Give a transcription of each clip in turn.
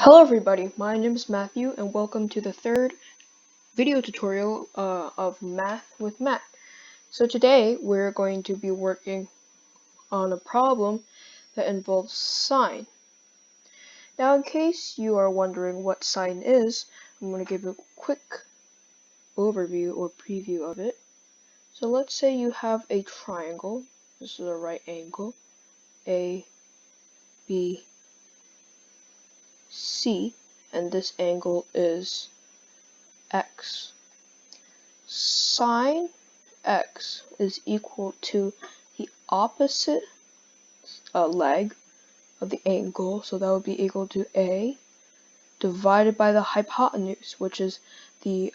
Hello everybody, my name is Matthew and welcome to the third video tutorial of Math with Matt. So today we're going to be working on a problem that involves sine. Now in case you are wondering what sine is, I'm going to give a quick overview or preview of it. So let's say you have a triangle, this is a right angle, A, B, C, and this angle is x. Sine x is equal to the opposite leg of the angle, so that would be equal to A divided by the hypotenuse, which is the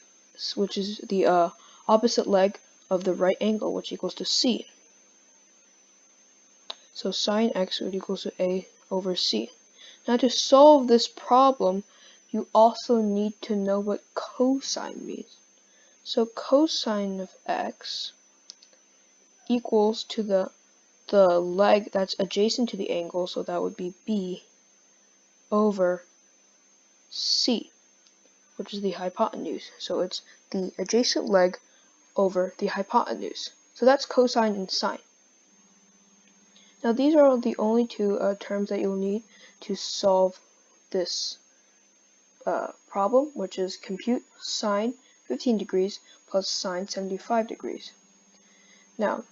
opposite leg of the right angle, which equals to C. So sine x would equal to A over C. Now to solve this problem, you also need to know what cosine means. So cosine of x equals to the leg that's adjacent to the angle, so that would be B over C, which is the hypotenuse. So it's the adjacent leg over the hypotenuse. So that's cosine and sine. Now these are the only two terms that you'll need to solve this problem, which is compute sine 15 degrees plus sine 75 degrees. Now,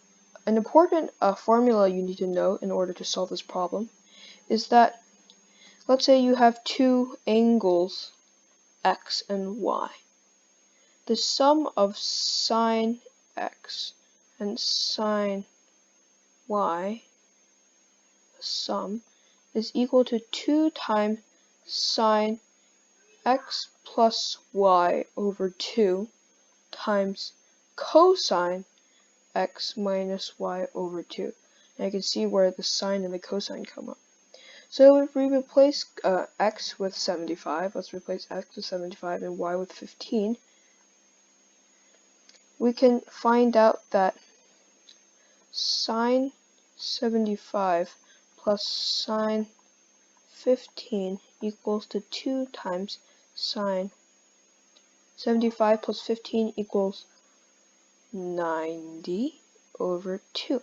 an important formula you need to know in order to solve this problem is that, let's say you have two angles, x and y. The sum of sine x and sine y, the sum, is equal to 2 times sine x plus y over 2 times cosine x minus y over 2. And I can see where the sine and the cosine come up. So if we replace x with 75, let's replace x with 75 and y with 15, we can find out that sine 75 plus sine 15 equals to 2 times sine 75 plus 15 equals 90 over 2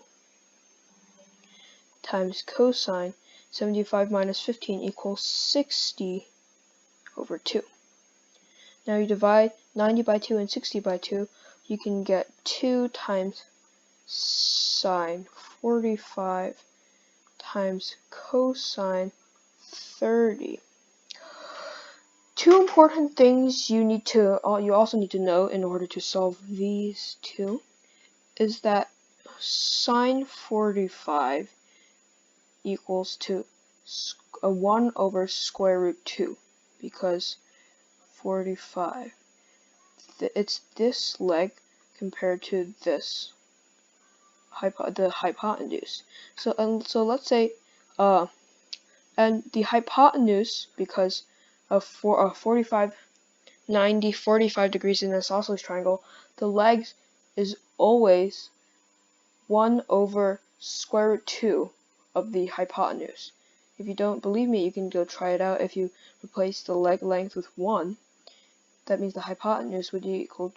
times cosine 75 minus 15 equals 60 over 2. Now you divide 90 by 2 and 60 by 2, you can get 2 times sine 45 times cosine 30. Two important things you also need to know in order to solve these two is that sine 45 equals to 1 over square root 2, because 45, it's this leg compared to this the hypotenuse. So let's say and the hypotenuse, because of 45, 90, 45 degrees in an isosceles triangle, the leg is always 1 over square root 2 of the hypotenuse. If you don't believe me, you can go try it out. If you replace the leg length with 1, that means the hypotenuse would equal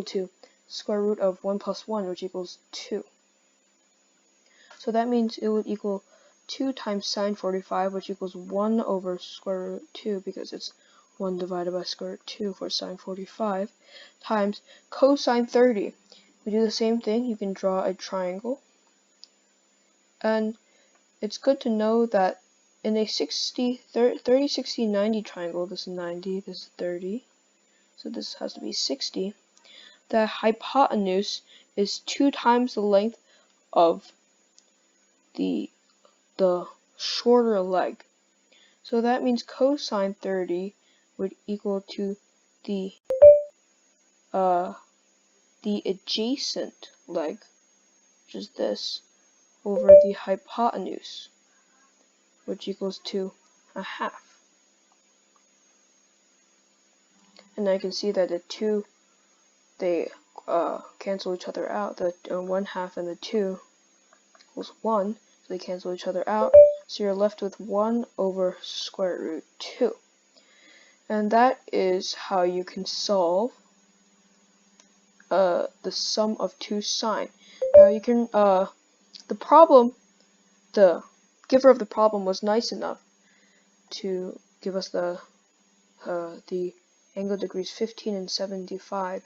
to square root of 1 plus 1, which equals 2. So that means it would equal 2 times sine 45, which equals 1 over square root 2, because it's 1 divided by square root 2 for sine 45, times cosine 30. We do the same thing. You can draw a triangle. And it's good to know that in a 30, 60, 90 triangle, this is 90, this is 30, so this has to be 60, the hypotenuse is 2 times the length of the shorter leg. So that means cosine 30 would equal to the adjacent leg, which is this, over the hypotenuse, which equals to a half. And I can see that the two, they cancel each other out. The 1/2 and the 2 equals 1, so they cancel each other out. So you're left with 1 over square root 2. And that is how you can solve the sum of two sine. Now you can, the giver of the problem was nice enough to give us the angle degrees 15 and 75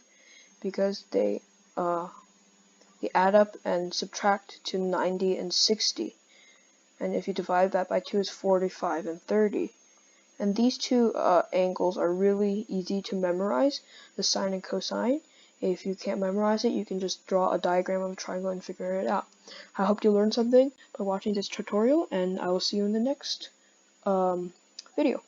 because they add up and subtract to 90 and 60. And if you divide that by 2, it's 45 and 30. And these two angles are really easy to memorize, the sine and cosine. If you can't memorize it, you can just draw a diagram of a triangle and figure it out. I hope you learned something by watching this tutorial, and I will see you in the next video.